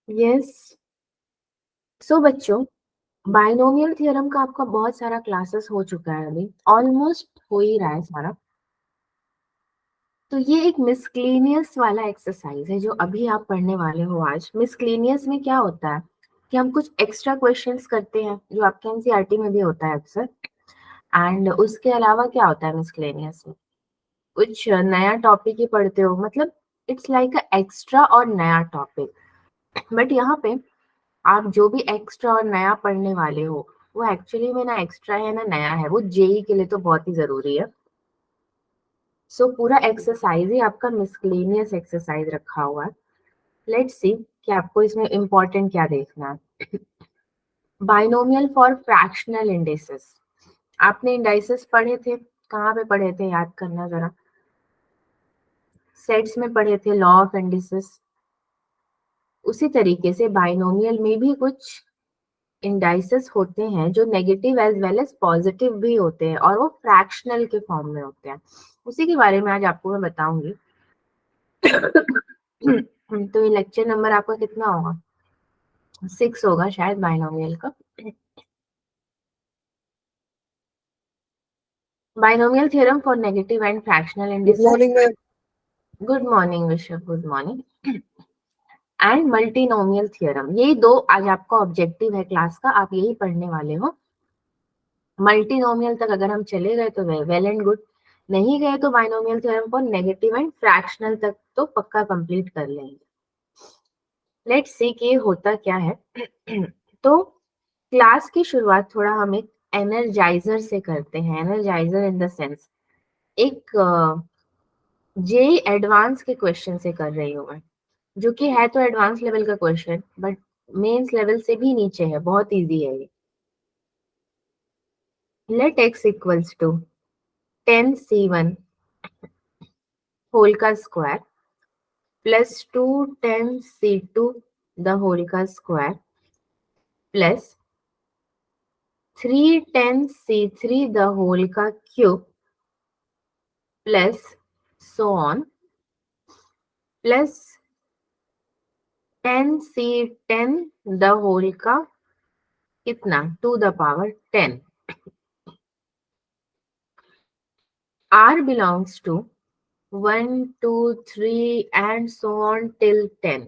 Yes. सो बच्चों, binomial theorem का आपका बहुत सारा क्लासेस हो चुका है, अभी ऑलमोस्ट हो ही रहा है सारा। तो ये एक मिसक्लेनियस वाला एक्सरसाइज है जो अभी आप पढ़ने वाले हो आज। मिसक्लेनियस में क्या होता है कि हम कुछ एक्स्ट्रा क्वेश्चंस करते हैं जो आपके एनसीईआरटी में भी होता है अक्सर। एंड उसके अलावा क्या होता है मिसक्लेनियस में, कुछ नया टॉपिक ही पढ़ते हो, मतलब इट्स लाइक अ एक्स्ट्रा और नया टॉपिक। बट यहाँ पे आप जो भी एक्स्ट्रा और नया पढ़ने वाले हो वो एक्चुअली में ना एक्स्ट्रा है ना नया है, वो जेई के लिए तो बहुत ही जरूरी है। सो पूरा एक्सरसाइज ही आपका मिसक्लेनियस एक्सरसाइज रखा हुआ है। लेट्स सी कि आपको इसमें इम्पोर्टेंट क्या देखना है। Binomial for fractional indices. आपने इंडाइसेस पढ़े थे, कहाँ पे पढ़े थे याद करना जरा। सेट्स में पढ़े थे लॉ ऑफ इंडिसेस। उसी तरीके से बाइनोमियल में भी कुछ इंडाइसेस होते हैं जो negative as well as positive भी होते हैं और वो फ्रैक्शनल के फॉर्म में होते हैं। उसी के बारे में आज आपको मैं बताऊंगी। तो ये लेक्चर नंबर आपका कितना होगा, 6 होगा शायद बाइनोमियल का। Binomial theorem for negative and fractional good indices. Morning ma'am. Good morning Vishwa, good morning. And multinomial theorem, यही दो आज आपका ऑब्जेक्टिव है क्लास का, आप यही पढ़ने वाले हो। मल्टीनोमियल तक अगर हम चले गए तो वेल एंड गुड, नहीं गए तो binomial theorem for negative and fractional तक तो पक्का कंप्लीट कर लेंगे। लेट्स सी कि होता क्या है। तो क्लास की शुरुआत थोड़ा हम एक एनर्जाइजर से करते हैं। एनर्जाइजर इन द सेंस एक जेई एडवांस के क्वेश्चन से कर रही हूँ मैं, जो कि है तो एडवांस लेवल का क्वेश्चन बट मेंस लेवल से भी नीचे है, बहुत इजी है ये। Let x equals to 10c1 whole का square plus 2 10c2 the whole का square plus 3 10c3 the whole का cube plus so on plus 10c10 the whole का कितना to the power 10। r belongs to 1 2 3 and so on till 10।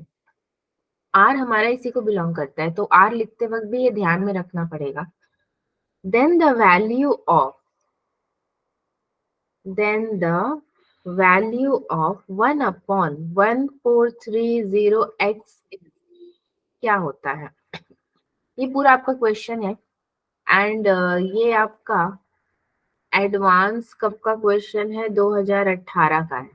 r हमारा इसी को belong करता है तो r लिखते वक्त भी ये ध्यान में रखना पड़ेगा। then the value of then the value of 1 upon 1430x क्या होता है। ये पूरा आपका क्वेश्चन है एंड ये आपका एडवांस कब का क्वेश्चन है, 2018 का है।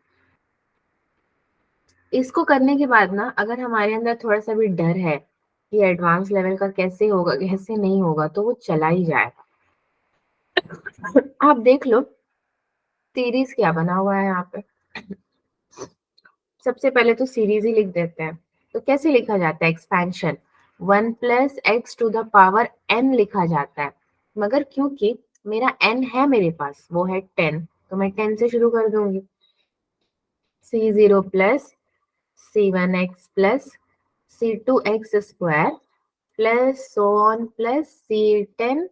इसको करने के बाद ना अगर हमारे अंदर थोड़ा सा भी डर है कि एडवांस लेवल का कैसे होगा कैसे नहीं होगा तो वो चला ही जाएगा। आप देख लो सीरीज क्या बना हुआ है यहाँ पे। सबसे पहले तो सीरीज ही लिख देते हैं। तो कैसे लिखा जाता है expansion, 1 plus x to the power n लिखा जाता है। मगर क्योंकि मेरा n है मेरे पास वो है 10 तो मैं 10 से शुरू कर दूंगी। c0 plus c1x plus c2x square plus so on plus c10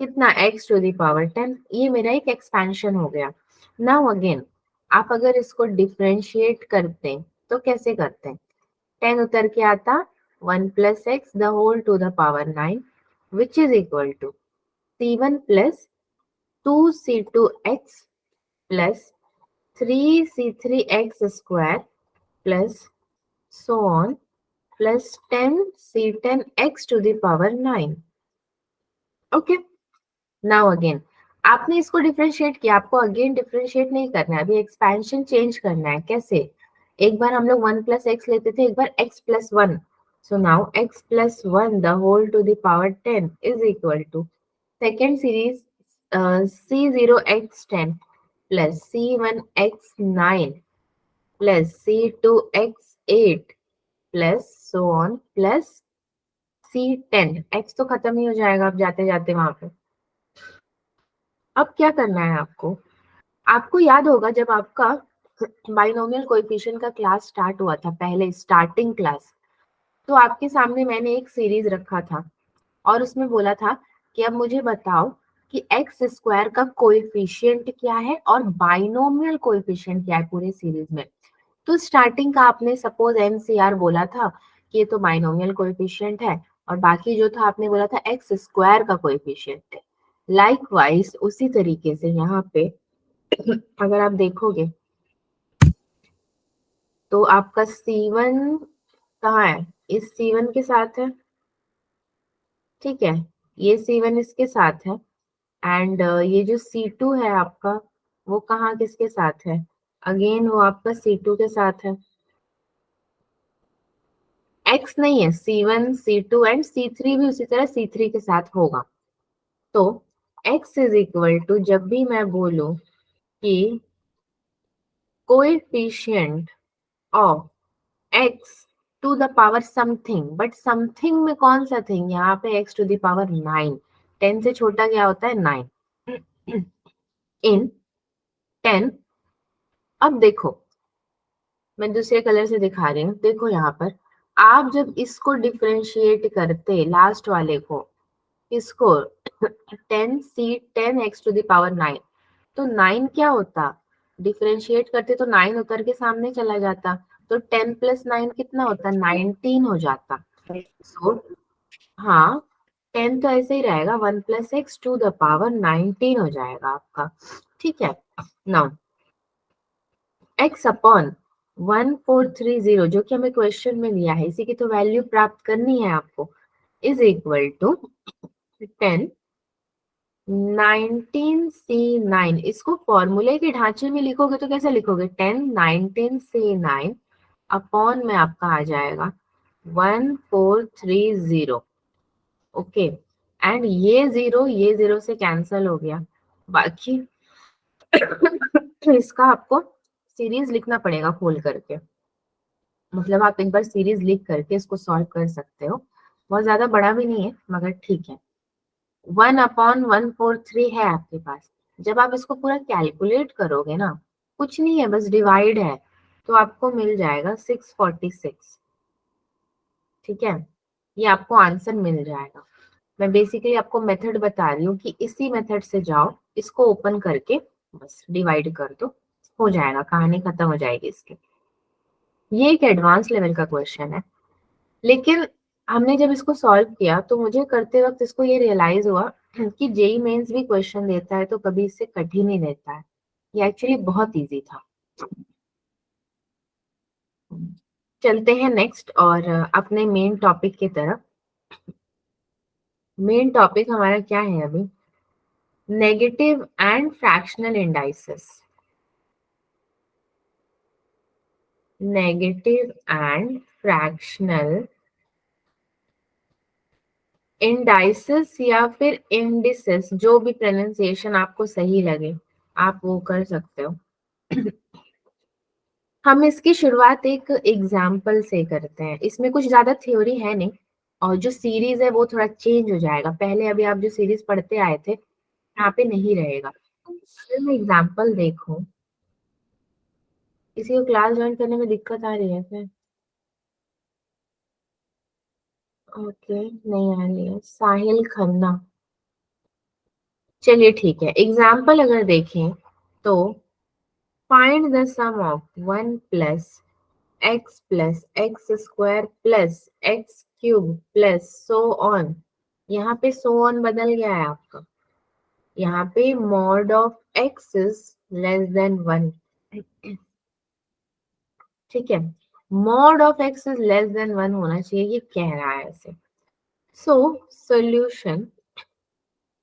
कितना x टू द पावर 10। ये मेरा एक एक्सपेंशन हो गया। नाउ अगेन आप अगर इसको डिफरेंशिएट करते हैं तो कैसे करते हैं, 10 उतर के आता 1 plus x the whole to the power 9 which is equal to c1 plus 2c2x plus 3c3x square plus so on plus 10c10x to the power 9। Okay, now again आपने इसको डिफरेंशिएट किया, आपको अगेन डिफरेंशिएट नहीं करना है, अभी expansion change करना है। कैसे, एक बार हम लोग 1 प्लस एक्स लेते थे, एक बार x plus 1। So now x plus 1 the whole to the power 10 is equal to second series c0x10 plus c1x9 plus c2x8 plus so on plus c10। x तो खत्म ही हो जाएगा अब जाते जाते वहां पे। अब क्या करना है आपको, आपको याद होगा जब आपका बाइनोमियल कोएफिशिएंट का क्लास स्टार्ट हुआ था, पहले स्टार्टिंग क्लास, तो आपके सामने मैंने एक सीरीज रखा था और उसमें बोला था कि अब मुझे बताओ कि एक्स स्क्वायर का कोएफिशिएंट क्या है और बाइनोमियल कोएफिशिएंट क्या है पूरे सीरीज में। तो स्टार्टिंग का आपने सपोज एमसीआर बोला था कि ये तो बाइनोमियल कोएफिशिएंट है, और बाकी जो था आपने बोला था एक्स स्क्वायर का कोएफिशिएंट है। लाइकवाइज उसी तरीके से यहाँ पे अगर आप देखोगे तो आपका C1 कहाँ है, इस C1 के साथ है, ठीक है, ये C1 इसके साथ है, एंड ये जो C2 है आपका, वो कहाँ किसके साथ है, अगेन वो आपका C2 के साथ है। X नहीं है, C1 C2 एंड C3 भी उसी तरह C3 के साथ होगा। तो X इज इक्वल टू, जब भी मैं बोलूं कि coefficient of X to the power something, but something में कौन सा थिंग, यहाँ पे X टू द पावर 9, 10 से छोटा क्या होता है 9, इन 10। अब देखो मैं दूसरे कलर से दिखा रही हूँ, देखो यहाँ पर आप जब इसको डिफरेंशिएट करते लास्ट वाले को, इसको 10 x टू द पावर 9, तो 9 क्या होता, डिफरेंशिएट करते तो 9 उतर के सामने चला जाता, तो 10 प्लस 9 कितना होता, 19 हो जाता। सो हाँ, 10 तो ऐसे ही रहेगा, 1 plus x to the power 19 हो जाएगा आपका, ठीक है। नाउ x अपॉन 1430 जो कि हमें क्वेश्चन में दिया है, इसी की तो वैल्यू प्राप्त करनी है आपको, इज इक्वल टू 10 19C9। इसको फॉर्मूले के ढांचे में लिखोगे तो कैसे लिखोगे, 10 19C9 अपॉन में आपका आ जाएगा 1430, ओके, एंड ये जीरो से कैंसल हो गया, बाकी इसका आपको सीरीज लिखना पड़ेगा खोल करके, मतलब आप एक बार सीरीज लिख करके इसको सॉल्व कर सकते हो, बहुत ज्यादा बड़ा भी नहीं है मगर ठीक है। 1/143 है आपके पास, जब आप इसको पूरा कैलकुलेट करोगे ना, कुछ नहीं है बस डिवाइड है, तो आपको मिल जाएगा 646, ठीक है, ये आपको आंसर मिल जाएगा। मैं बेसिकली आपको मेथड बता रही हूँ कि इसी मेथड से जाओ, इसको ओपन करके बस डिवाइड कर दो, हो जाएगा, कहानी खत्म हो जाएगी इसकी। ये एक एडवांस लेवल का क्वेश्चन है, लेकिन हमने जब इसको सॉल्व किया तो मुझे करते वक्त इसको ये रियलाइज हुआ कि जेई मेंस भी क्वेश्चन देता है तो कभी इससे कठिन ही देता है, ये एक्चुअली बहुत इजी था। चलते हैं नेक्स्ट और अपने मेन टॉपिक की तरफ। मेन टॉपिक हमारा क्या है अभी, negative and fractional indices, negative and fractional indices या फिर इंडिसेस, जो भी प्रोनाउंसिएशन आपको सही लगे आप वो कर सकते हो। हम इसकी शुरुआत एक एग्जाम्पल से करते हैं, इसमें कुछ ज्यादा थ्योरी है नहीं, और जो सीरीज है वो थोड़ा चेंज हो जाएगा, पहले अभी आप जो सीरीज पढ़ते आए थे यहाँ पे नहीं रहेगा। अगर मैं एग्जाम्पल देखूं, किसी को क्लास ज्वाइन करने में दिक्कत आ रही है फिर, ओके नहीं आ रही है, साहिल खन्ना, चलिए ठीक है, एग्जाम्पल अगर देखें तो find the sum of 1 plus x square plus x cube plus so on, यहाँ पे सो ऑन बदल गया है आपका, यहाँ पे mod of x is less than 1, ठीक है, mod of x is less than 1 होना चाहिए, ये कह रहा है ऐसे। सो सॉल्यूशन,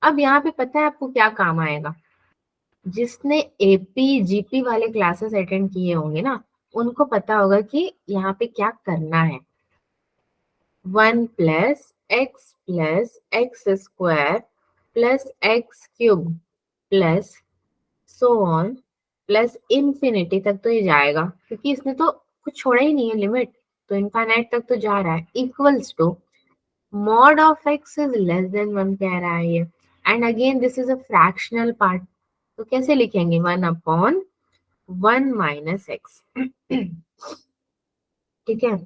अब यहाँ पे पता है आपको क्या काम आएगा, जिसने एपी जीपी वाले क्लासेस अटेंड किए होंगे ना, उनको पता होगा कि यहाँ पे क्या करना है। 1 plus x square plus x cube plus so on plus infinity तक तो ये जाएगा, क्योंकि इसने तो कुछ छोड़ा ही नहीं है लिमिट, तो इनफाइनाइट तक तो जा रहा है, equals to mod of x is less than 1 कह रहा है ये, and again this is a fractional part, तो कैसे लिखेंगे, 1/1 माइनस एक्स, ठीक है।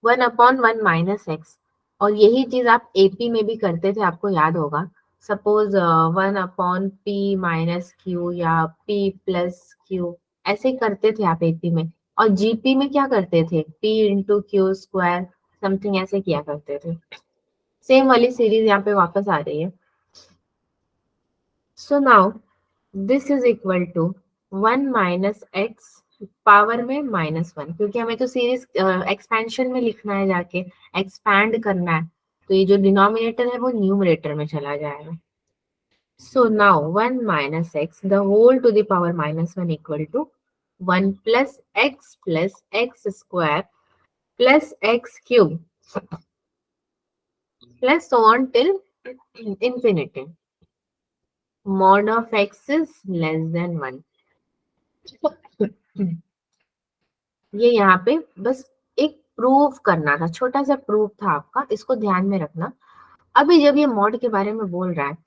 1/1 माइनस एक्स। और यही चीज आप एपी में भी करते थे, आपको याद होगा। सपोज 1/p - q या p+q, ऐसे करते थे आप एपी में। और जीपी में क्या करते थे, p × q² समथिंग ऐसे किया करते थे। सेम वाली सीरीज यहाँ पे वापस आ रही है। So now this is equal to 1 - x power में -1, क्योंकि हमें तो सीरीज एक्सपेंशन में लिखना है, जाके एक्सपैंड करना है। तो ये जो डिनोमिनेटर है वो न्यूमरेटर में चला जाएगा। So now 1 - x the whole to the power -1 equal to 1 + x + x² + x³ plus so on till infinity. Mod of x is less than 1. ये यहाँ पे बस एक प्रूव करना था, छोटा सा प्रूफ था आपका, इसको ध्यान में रखना। अभी जब ये मॉड के बारे में बोल रहा है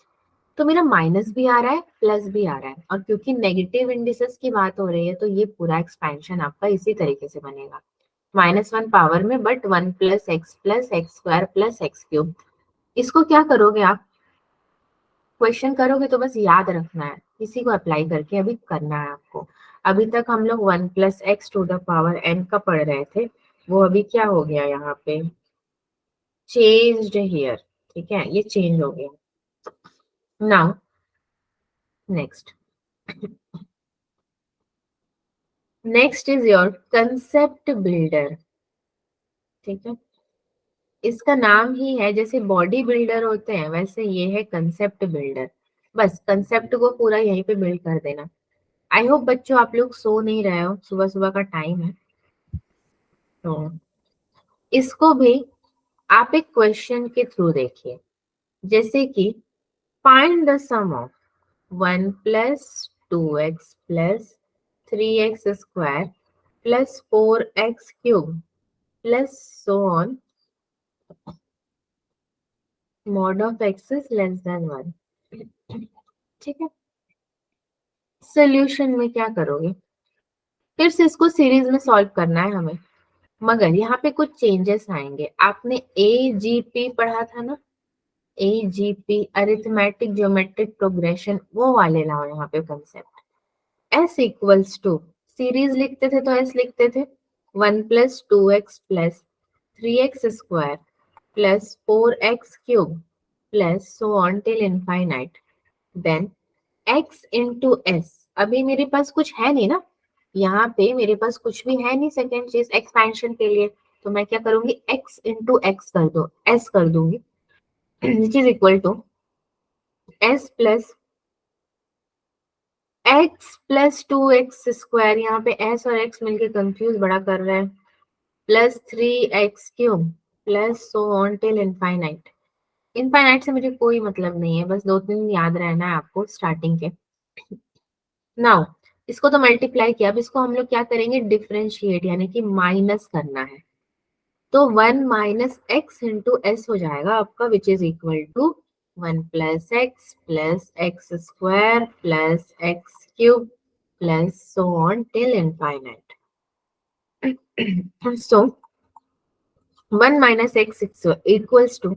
तो मेरा माइनस भी आ रहा है, प्लस भी आ रहा है, और क्योंकि नेगेटिव इंडिसेस की बात हो रही है तो ये पूरा एक्सपेंशन आपका इसी तरीके से बनेगा, -1 पावर में, बट 1 + x + x² + x³। इसको क्या करोगे आप, क्वेश्चन करोगे तो बस याद रखना है, इसी को अप्लाई करके अभी करना है आपको। अभी तक हम लोग 1 + x⁴ का पढ़ रहे थे, वो अभी क्या हो गया यहाँ पे, चेंज्ड हियर। ठीक है, ये चेंज हो गया। Now next, next is your concept builder. ठीक है, इसका नाम ही है, जैसे बॉडी बिल्डर होते हैं वैसे ये है कंसेप्ट बिल्डर। बस कंसेप्ट को पूरा यहीं पे बिल्ड कर देना। आई होप बच्चों आप लोग सो नहीं रहे हो, सुबह सुबह का टाइम है। तो इसको भी आप एक क्वेश्चन के थ्रू देखिए, जैसे कि find the sum of 1 + 2x + 3x² + 4x³ plus so on, mod of x is less than 1। ठीक है, सोल्यूशन में क्या करोगे, फिर से इसको सीरीज में सॉल्व करना है हमें, मगर यहाँ पे कुछ चेंजेस आएंगे। आपने एजीपी पढ़ा था ना, एजीपी अरिथमेटिक ज्योमेट्रिक प्रोग्रेशन, वो वाले लाओ यहाँ पे concept. S equals to, series लिखते थे तो एस लिखते थे 1 + 2x + 3x² + 4x³ plus so on till infinite. Then x into s, अभी मेरे पास कुछ है नहीं ना, यहाँ पे मेरे पास कुछ भी है नहीं सेकेंड चीज एक्सपेंशन के लिए, तो मैं क्या करूंगी, x इंटू एक्स कर दो, s कर दूंगी, which is equal to s plus x + 2x², यहाँ पे s और x मिलके कंफ्यूज बड़ा कर रहे हैं, +3x³ plus so on till infinite. Infinite से मुझे कोई मतलब नहीं है, बस 2-3 याद रहना है आपको स्टार्टिंग के। नाउ इसको तो मल्टीप्लाई किया, अब इसको हम लोग क्या करेंगे, डिफरेंशिएट यानी कि माइनस करना है। तो 1 - x इंटू एस हो जाएगा आपका, which is equal to 1 + x + x² + x³ plus so on till infinite. So 1 - x equals to,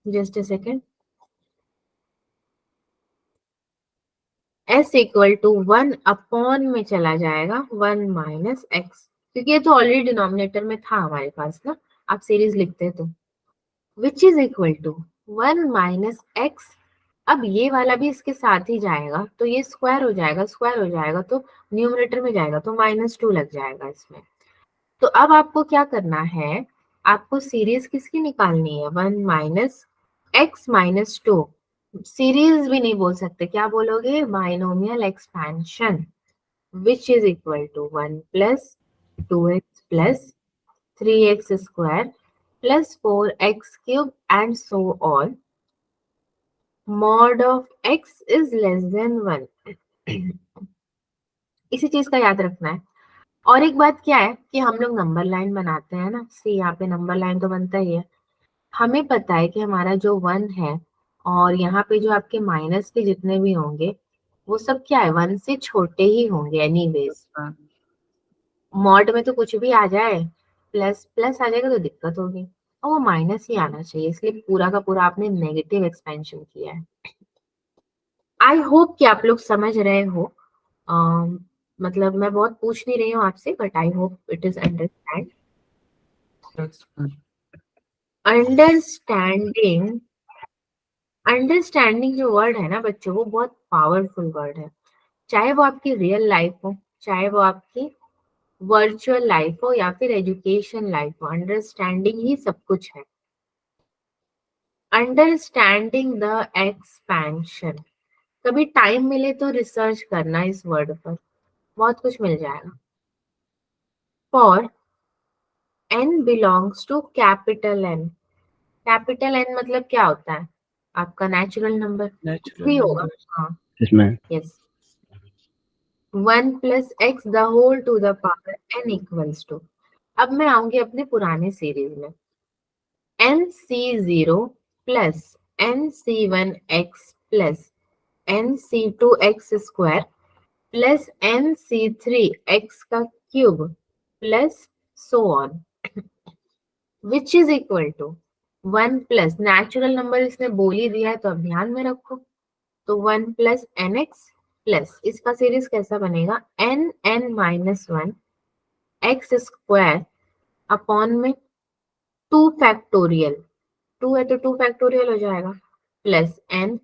just a second, s equal to 1/, में चला जाएगा 1 - x, क्योंकि ये तो ऑलरेडी डिनोमिनेटर में था हमारे पास ना, आप सीरीज लिखते तो, which is equal to 1 - x। अब ये वाला भी इसके साथ ही जाएगा तो ये स्क्वायर हो जाएगा, स्क्वायर हो जाएगा तो न्यूमरेटर में जाएगा तो -2 लग जाएगा इसमें। तो अब आपको क्या करना है, आपको सीरीज किसकी निकालनी है, 1 - x - 2। सीरीज भी नहीं बोल सकते, क्या बोलोगे, binomial expansion, which is equal to 1 + 2x + 3x² + 4x³ and so on, mod of x is less than 1। इसी चीज का याद रखना है। और एक बात क्या है कि हम लोग नंबर लाइन बनाते हैं ना, सी यहाँ पे नंबर लाइन तो बनता ही है। हमें पता है कि हमारा जो 1 है और यहाँ पे जो आपके माइनस के जितने भी होंगे वो सब क्या है, 1 से छोटे ही होंगे एनीवेज। मॉड में तो कुछ भी आ जाए, प्लस प्लस आ जाएगा तो दिक्कत होगी, और वो माइनस ही आना चाहिए, इसलिए पूरा का पूरा आपने नेगेटिव एक्सपेंशन किया है। आई होप कि आप लोग समझ रहे हो। मतलब मैं बहुत पूछ नहीं रही हूँ आपसे, but I hope it is understand. Understanding, understanding जो वर्ड है ना बच्चों, वो बहुत पावरफुल वर्ड है। चाहे वो आपकी रियल लाइफ हो, चाहे वो आपकी वर्चुअल लाइफ हो, या फिर एजुकेशन लाइफ हो, अंडरस्टैंडिंग ही सब कुछ है। Understanding the expansion. कभी टाइम मिले तो रिसर्च करना इस वर्ड पर, बहुत कुछ मिल जाएगा। For n belongs to capital n. Capital n मतलब क्या होता है? आपका नेचुरल नंबर कुछ नेचुरल भी होगा। नंबर। हाँ, इसमें yes. 1 plus x the whole to the power n equals to. अब मैं आऊंगी अपने पुराने सीरीज में। N c zero plus n c one x plus n c two x square plus n c three x का cube plus so on, which is equal to 1 plus natural number इसने बोल ही दिया है तो अब ध्यान में रखो। तो 1 प्लस एन एक्स प्लस इसका सीरीज कैसा बनेगा, n n minus one x square upon में 2 फैक्टोरियल, 2 है तो 2 फैक्टोरियल हो जाएगा, plus n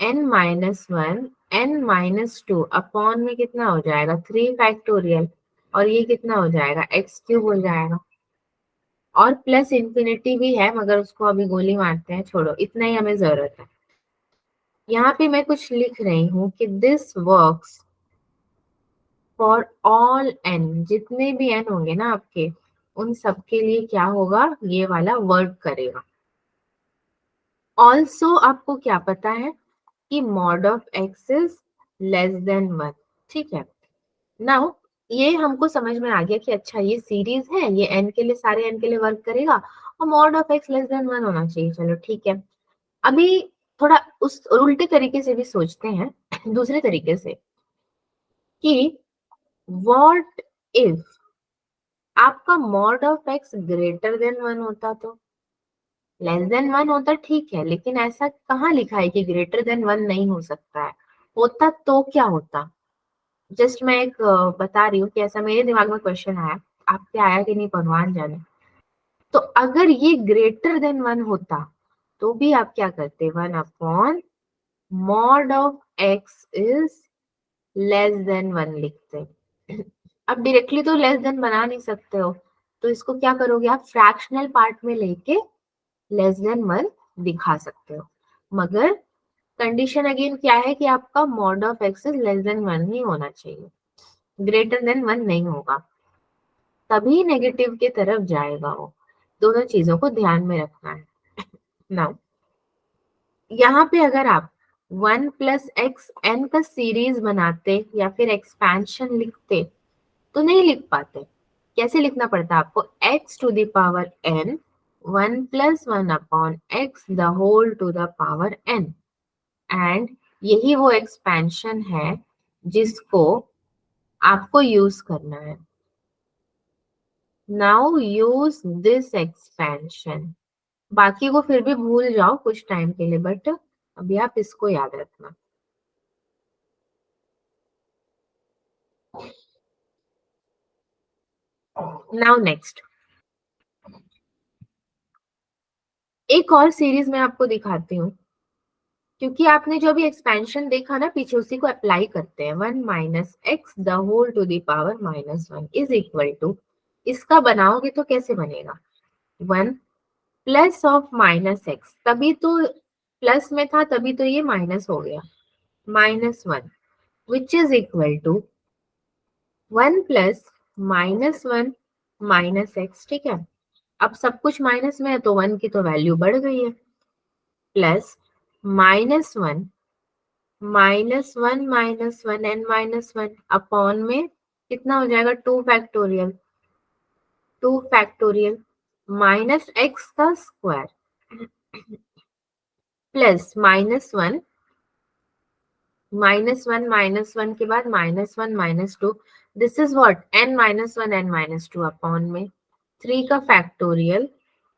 n minus one n minus two upon में कितना हो जाएगा 3 फैक्टोरियल, और ये कितना हो जाएगा एक्स क्यूब हो जाएगा। और प्लस इंफिनिटी भी है मगर उसको अभी गोली मारते हैं, छोड़ो, इतना ही हमें जरूरत है। यहाँ पे मैं कुछ लिख रही हूँ कि this works for all n, जितने भी एन होंगे ना आपके, उन सबके लिए क्या होगा, ये वाला वर्क करेगा। ऑल्सो आपको क्या पता है कि mod of x is less than one, ठीक है। नाउ ये हमको समझ में आ गया कि अच्छा ये सीरीज है, ये एन के लिए, सारे एन के लिए वर्क करेगा, और mod of x less than one होना चाहिए, चलो ठीक है। अभी थोड़ा उस उल्टे तरीके से भी सोचते हैं, दूसरे तरीके से, कि व्हाट इफ आपका mod of x greater than one होता, तो लेस देन वन होता ठीक है, लेकिन ऐसा कहाँ लिखा है कि ग्रेटर देन वन नहीं हो सकता है? होता तो क्या होता? जस्ट मैं एक बता रही हूँ कि ऐसा मेरे दिमाग में क्वेश्चन आया, आपके आया कि नहीं भगवान जाने। तो अगर ये ग्रेटर देन वन होता तो भी आप क्या करते, one upon mod of x is less than one लिखते। अब डायरेक्टली तो लेस देन बना नहीं सकते हो, तो इसको क्या करोगे आप, फ्रैक्शनल पार्ट में लेके लेस देन वन दिखा सकते हो। मगर कंडीशन अगेन क्या है कि आपका mod of x is less than one ही होना चाहिए, ग्रेटर देन वन नहीं होगा, तभी नेगेटिव की तरफ जाएगा वो। दोनों चीजों को ध्यान में रखना है। नाउ यहाँ पे अगर आप 1 प्लस एक्स एन का सीरीज बनाते या फिर एक्सपेंशन लिखते तो नहीं लिख पाते। कैसे लिखना पड़ता आपको, x to the power n 1 plus one upon x the whole to the power n, and यही वो एक्सपेंशन है जिसको आपको यूज करना है। Now use this expansion. बाकी को फिर भी भूल जाओ कुछ टाइम के लिए, बट अभी आप इसको याद रखना। नाउ नेक्स्ट, एक और सीरीज मैं आपको दिखाती हूँ, क्योंकि आपने जो भी एक्सपेंशन देखा ना पीछे, उसी को अप्लाई करते हैं। 1 minus x the whole to the power minus one is equal to, इसका बनाओगे तो कैसे बनेगा, 1 प्लस ऑफ माइनस एक्स, तभी तो प्लस में था तभी तो ये माइनस हो गया, minus one, which is equal to 1 plus minus one minus x, ठीक है। अब सब कुछ माइनस में है तो वन की तो वैल्यू बढ़ गई है, plus minus one minus one n minus one upon में कितना हो जाएगा, 2 फैक्टोरियल, 2 फैक्टोरियल माइनस एक्स का स्क्वायर प्लस माइनस वन -1 के बाद -1 -2, this is what n-1 n-2 upon में 3 का फैक्टोरियल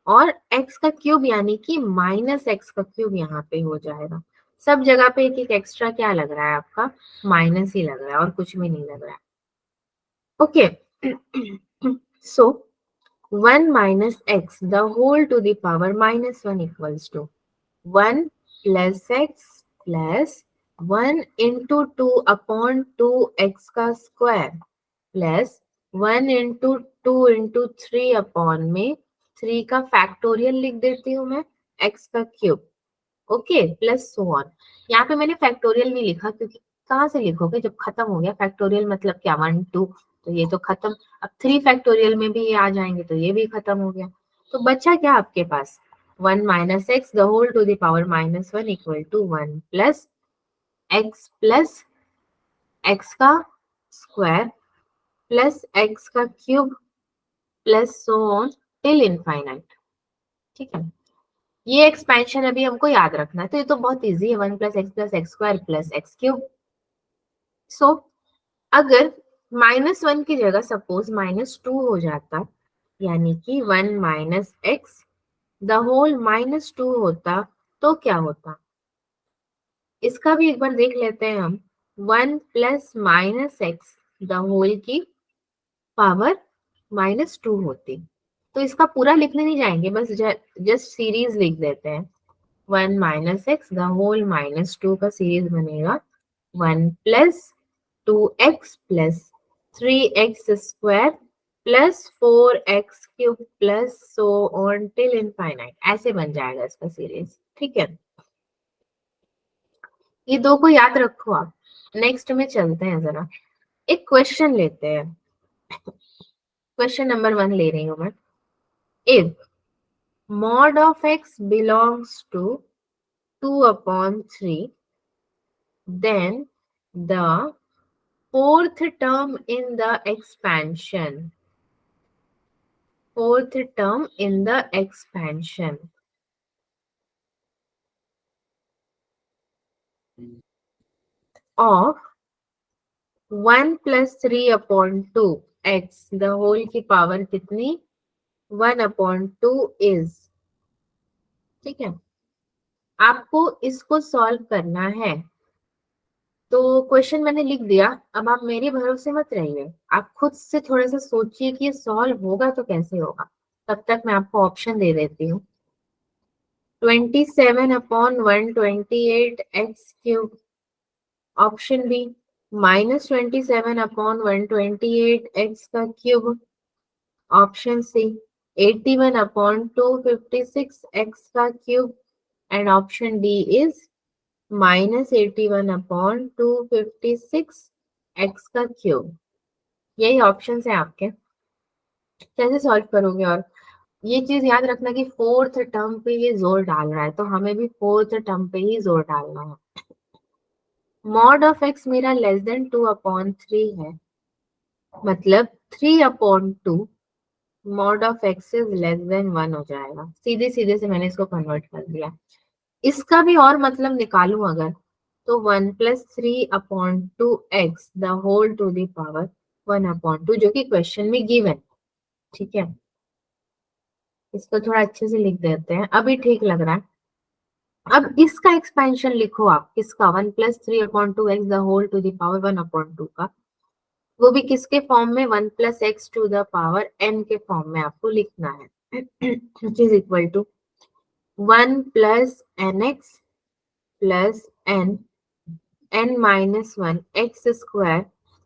और x का क्यूब यानी कि -x का क्यूब यहाँ पे हो जाएगा। सब जगह पे एक एक एक्स्ट्रा क्या लग रहा है आपका, माइनस ही लग रहा है और कुछ भी नहीं लग रहा है। Okay, so 1 minus x the whole to the power -1 equals to 1 plus x plus 1 into 2 upon 2x का square plus 1 into 2 into 3 upon में 3 का फैक्टोरियल लिख देती हूँ मैं, x का cube. Okay, plus so on. यहाँ पे मैंने फैक्टोरियल नहीं लिखा क्योंकि कहाँ से लिखोगे जब खत्म हो गया फैक्टोरियल, मतलब क्या 1 2, तो ये तो खत्म। अब 3 फैक्टोरियल में भी ये आ जाएंगे तो ये भी खत्म हो गया। तो बचा क्या आपके पास, 1 minus x the whole to the power -1 equal to 1 plus x का स्क्वायर प्लस एक्स का cube plus so on till infinite. ठीक है, ये एक्सपेंशन अभी हमको याद रखना है, तो ये तो बहुत इजी है, 1 plus x square plus x cube. So अगर -1 की जगह सपोज -2 हो जाता, यानी कि 1 माइनस एक्स द होल -2 होता, तो क्या होता, इसका भी एक बार देख लेते हैं हम। 1 plus minus x the whole की पावर -2 होती, तो इसका पूरा लिखने नहीं जाएंगे, बस जस्ट सीरीज लिख देते हैं। 1 माइनस एक्स द होल -2 का सीरीज बनेगा 1 plus 2x plus 3x square plus 4x cube plus so on till infinite, ऐसे बन जाएगा इसका सीरीज। ठीक है, ये दो को याद रखो आप। नेक्स्ट में चलते हैं, जरा एक क्वेश्चन लेते हैं। क्वेश्चन नंबर 1 ले रही हूं मैं। If mod of x belongs to 2/3, then the fourth term in the expansion of 1 plus 3/2x the whole की पावर कितनी, 1/2 is। ठीक है, आपको इसको सॉल्व करना है। तो क्वेश्चन मैंने लिख दिया, अब आप मेरे भरोसे मत रहिए, आप खुद से थोड़ा सा सोचिए कि ये सॉल्व होगा तो कैसे होगा। तब तक मैं आपको ऑप्शन दे देती हूँ। 27/128x3, ऑप्शन बी -27/128x का क्यूब, ऑप्शन सी 81/256x का cube, and option D is -81/256x का क्यूब। यही ऑप्शन है आपके, कैसे सॉल्व करोगे। और ये चीज याद रखना कि फोर्थ टर्म पे ये जोर डाल रहा है, तो हमें भी फोर्थ टर्म पे ही जोर डालना है। मॉड ऑफ एक्स मेरा <2/3 है, मतलब 3/2 मॉड ऑफ एक्स इज <1 हो जाएगा। सीधे सीधे से मैंने इसको कन्वर्ट कर दिया। इसका भी और मतलब निकालूं अगर, तो 1 plus 3/2x the whole to the power 1/2, जो कि क्वेश्चन में गिवन। ठीक है, इसको थोड़ा अच्छे से लिख देते हैं, अभी ठीक लग रहा है। अब इसका एक्सपेंशन लिखो आप, किसका, 1 plus 3/2x the whole to the power 1/2 का, वो भी किसके फॉर्म में, 1 plus x to the power n के फॉर्म में आपको लिखना है, which is equal to 1 plus nx plus n-1 x square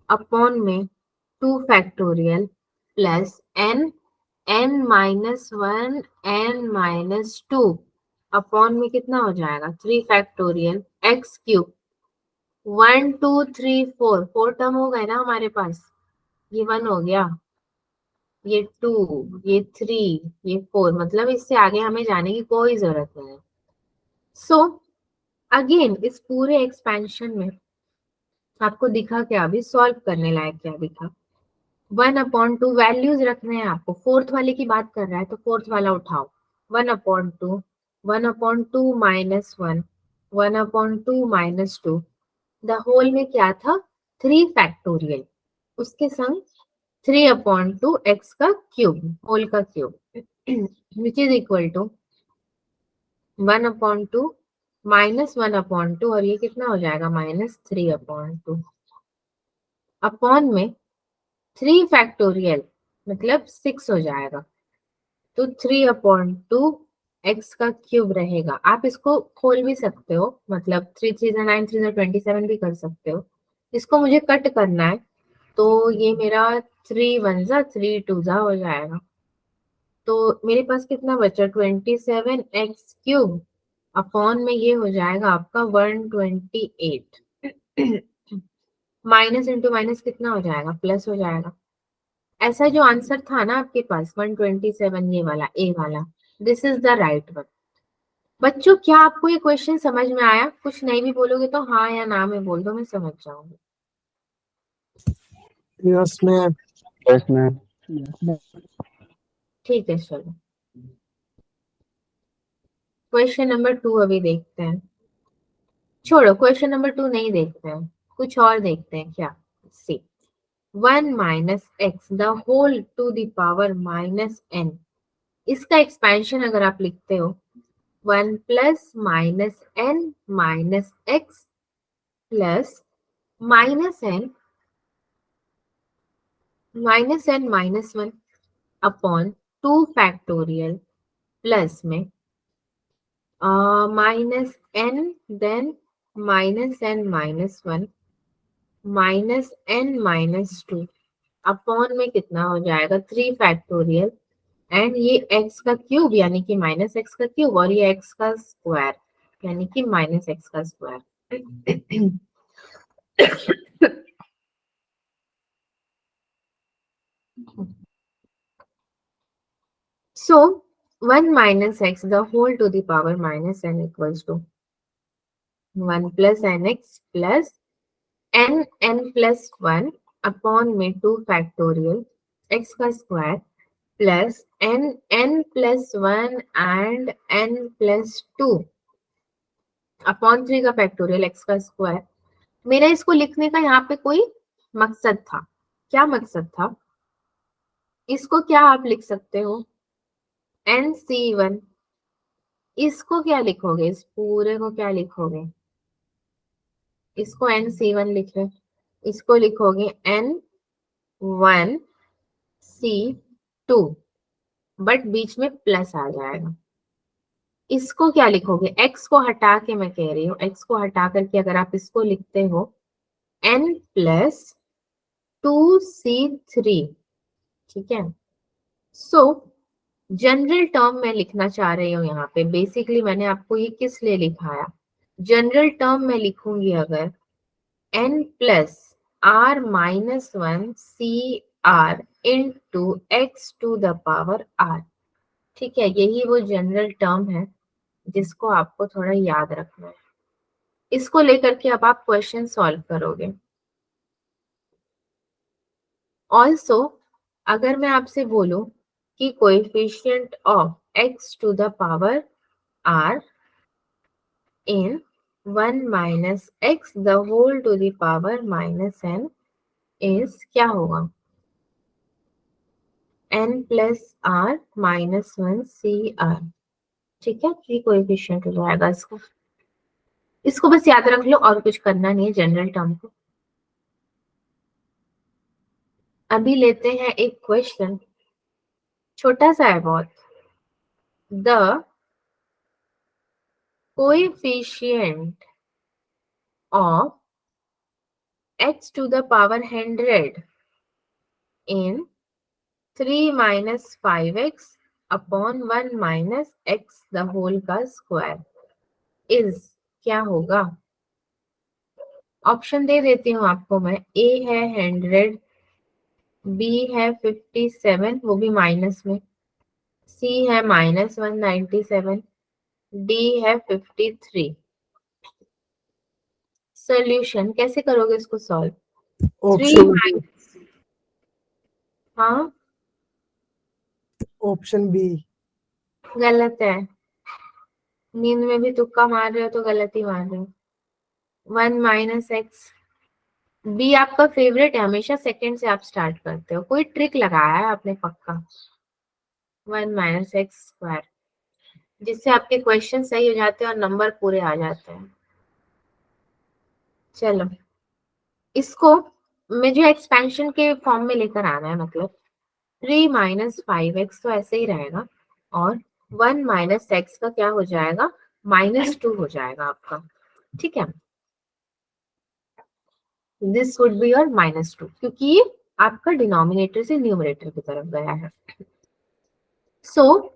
upon में 2 factorial plus n-1 n-2 upon में कितना हो जाएगा, 3 फैक्टोरियल एक्स क्यूब। 1 2 3 4 4 टर्म हो गए ना हमारे पास, ये 1 हो गया, ये 2, ये 3, ये 4, मतलब इससे आगे हमें जाने की कोई जरूरत नहीं है। सो अगेन इस पूरे एक्सपेंशन में आपको दिखा क्या, अभी सॉल्व करने लायक क्या दिखा, 1/2 वैल्यूज रखने हैं आपको, फोर्थ वाले की बात कर रहा है तो फोर्थ वाला उठाओ, 1/2 1/2 -1 1/2 -2 द होल में क्या था, 3 फैक्टोरियल, उसके संग 3/2 एक्स का क्यूब, होल का cube, which is equal to 1/2 -1/2, और ये कितना हो जाएगा, -3/2, अपॉन में 3 फैक्टोरियल मतलब 6 हो जाएगा, तो 3/2 एक्स का क्यूब रहेगा। आप इसको खोल भी सकते हो, मतलब 3 3 9 3 27 भी कर सकते हो। इसको मुझे कट करना है, तो ये मेरा 3 1 जा 3 2 जा हो जाएगा। तो मेरे पास कितना बचा, 27x³ अपॉन में ये हो जाएगा आपका 128। माइनस इंटू माइनस कितना हो जाएगा, प्लस हो जाएगा। ऐसा जो आंसर था ना आपके पास 127, ये वाला ए वाला, this is the right one. बच्चों क्या आपको ये क्वेश्चन समझ में आया? कुछ नहीं भी बोलोगे तो हाँ या ना में बोल दो, मैं समझ जाऊंगी। Yes ma'am. Yes ma'am. ठीक है चलो, क्वेश्चन नंबर 2 अभी देखते हैं। छोड़ो, क्वेश्चन नंबर 2 नहीं देखते हैं, कुछ और देखते हैं। क्या, see 1 minus x the whole to the power -n, इसका एक्सपेंशन अगर आप लिखते हो 1 plus -n minus x plus -n upon 2 factorial plus में -n, then -n-1 -n-2 upon में कितना हो जाएगा, 3 फैक्टोरियल, एंड ये x का क्यूब यानी कि -x का क्यूब, और ये x का स्क्वायर यानी कि -x का square. So 1 minus x the whole to the power -n equals to 1 plus nx plus n plus 1 upon में 2 factorial x का square plus n plus 1 and n plus 2 upon 3 का factorial x का square. मेरा इसको लिखने का यहाँ पे कोई मकसद था, क्या मकसद था, इसको क्या आप लिख सकते हो, nc1, इसको क्या लिखोगे, इस पूरे को क्या लिखोगे, इसको nc1 लिख रहे, इसको लिखोगे n1c2, बट बीच में प्लस आ जाएगा। इसको क्या लिखोगे, x को हटा के, मैं कह रही हूँ x को हटा करके अगर आप इसको लिखते हो n प्लस 2c3, ठीक है। सो जनरल टर्म मैं लिखना चाह रही हूँ यहाँ पे, बेसिकली मैंने आपको ये किस लिए लिखाया, जनरल टर्म मैं लिखूंगी अगर n plus r minus 1 c r into x to the power r, ठीक है। यही वो जनरल टर्म है जिसको आपको थोड़ा याद रखना है। इसको लेकर के अब आप क्वेश्चन सॉल्व करोगे। ऑल्सो अगर मैं आपसे बोलूं कि coefficient of x to the power r in 1 minus x the whole to the power -n is क्या होगा, n plus r minus 1 c r, ठीक है। ये कोएफिशिएंट हो जाएगा इसका, इसको बस याद रख लो और कुछ करना नहीं है जनरल टर्म को। अभी लेते हैं एक क्वेश्चन, छोटा सा है बहुत। The coefficient of x to the power 100 in 3 minus 5x upon 1 minus x the whole का स्क्वायर इज क्या होगा। ऑप्शन दे देती हूँ आपको मैं, ए है 100, बी है 57 वो भी माइनस में, सी है -197, डी है 53। सोल्यूशन कैसे करोगे इसको सॉल्व, 3 ऑप्शन बी। माइनस, हाँ ऑप्शन बी। गलत है, नींद में भी तुक्का मार रहे हो तो गलत ही मार रहे हो। 1 माइनस एक्स। बी आपका फेवरेट है, हमेशा सेकंड से आप स्टार्ट करते हो, कोई ट्रिक लगाया है आपने पक्का। 1 माइनस एक्स स्क्वायर, जिससे आपके क्वेश्चन सही हो जाते हैं और नंबर पूरे आ जाते हैं। चलो, इसको मुझे एक्सपेंशन के फॉर्म में लेकर आना है, मतलब 3 माइनस 5x तो ऐसे ही रहेगा, और 1 माइनस एक्स का क्या हो जाएगा, -2 हो जाएगा आपका। ठीक है, दिस वुड बी योर -2, क्योंकि ये आपका डिनोमिनेटर से न्यूमरेटर की तरफ गया है। So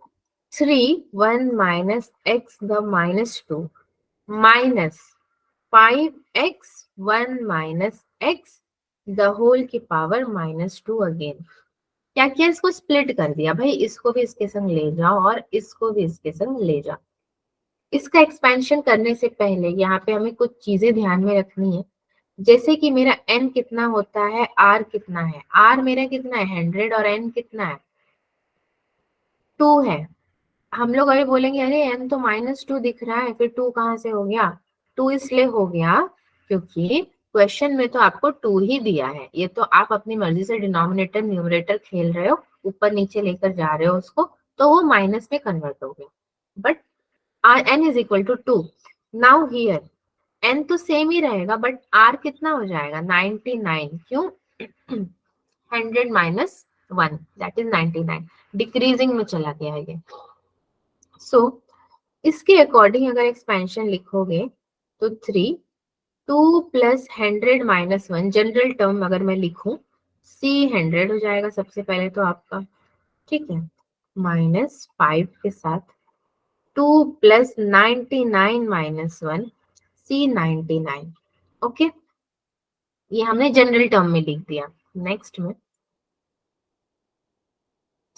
3 1 minus x the -2 minus 5x 1 minus x the whole की पावर -2 अगेन। क्या किया, इसको स्प्लिट कर दिया भाई, इसको भी इसके संग ले जाओ और इसको भी इसके संग ले जाओ। इसका एक्सपेंशन करने से पहले यहाँ पे हमें कुछ चीजें ध्यान में रखनी है, जैसे कि मेरा n कितना होता है, r कितना है, r मेरा कितना है 100 और n कितना है 2 है। हम लोग अभी बोलेंगे अरे n तो -2 दिख रहा है, फिर 2 कहाँ से हो गया, 2 इसलिए हो गया क्योंकि क्वेश्चन में तो आपको 2 ही दिया है, ये तो आप अपनी मर्जी से डिनोमिनेटर न्यूमरेटर खेल रहे हो, ऊपर नीचे लेकर जा रहे हो उसको, तो वो माइनस में कन्वर्ट हो गया। But n is equal to 2। Now here n तो सेम ही रहेगा, बट r कितना हो जाएगा 99, क्यों 100 माइनस 1 दैट इज 99, डिक्रीजिंग में चला गया ये। सो इसके अकॉर्डिंग अगर एक्सपेंशन लिखोगे तो 3 2 प्लस 100 माइनस 1, जनरल टर्म अगर मैं लिखूं, c 100 हो जाएगा सबसे पहले तो आपका, ठीक है, -5 के साथ 2 प्लस 99 माइनस 1, c 99। ओके, ये हमने जनरल टर्म में लिख दिया। नेक्स्ट में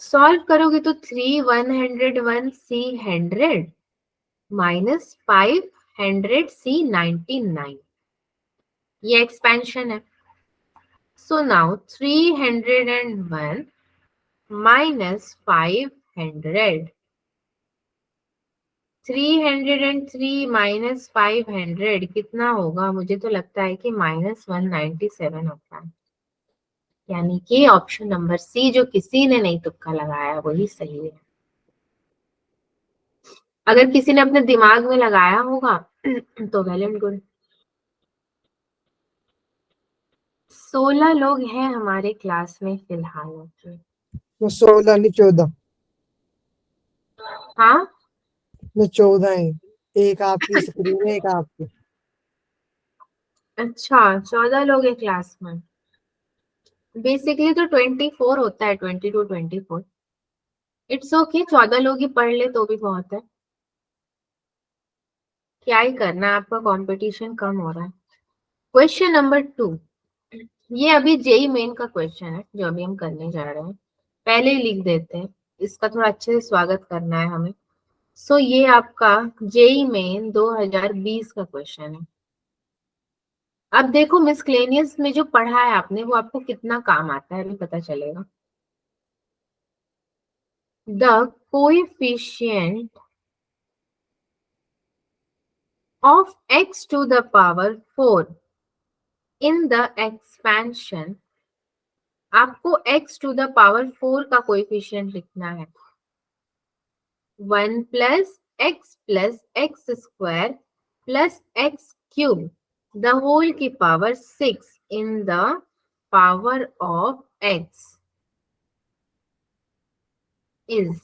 सॉल्व करोगे तो 3 101 c 100 माइनस 500 c 99, ये एक्सपेंशन है। सो नाउ 301 माइनस 500, 303 माइनस 500 कितना होगा, मुझे तो लगता है कि -197 होता है, यानी कि ऑप्शन नंबर सी जो किसी ने नहीं तुक्का लगाया वही सही है। अगर किसी ने अपने दिमाग में लगाया होगा तो वेल एंड गुड। 16 लोग हैं हमारे क्लास में फिलहाल। मैं 16 नहीं 14। हाँ, मैं 14 है। एक आपकी स्क्रीन है, एक आपकी। अच्छा 14 लोग हैं क्लास में। बेसिकली तो 24 होता है, 22 24। इट्स ओके, 14 लोग ही पढ़ ले तो भी बहुत है, क्या ही करना है, आपका कंपटीशन कम हो रहा है। क्वेश्चन नंबर 2, ये अभी जेई मेन का क्वेश्चन है जो अभी हम करने जा रहे हैं, पहले ही लिख देते हैं, इसका थोड़ा अच्छे से स्वागत करना है हमें। सो ये आपका जेई मेन 2020 का क्वेश्चन है। अब देखो मिसक्लेनियस में जो पढ़ा है आपने वो आपको कितना काम आता है अभी पता चलेगा। The coefficient of x to the power 4 in the expansion, आपको x to the power 4 का कोएफिशिएंट लिखना है। 1 plus x square plus x cube the whole की power 6 in the power of x is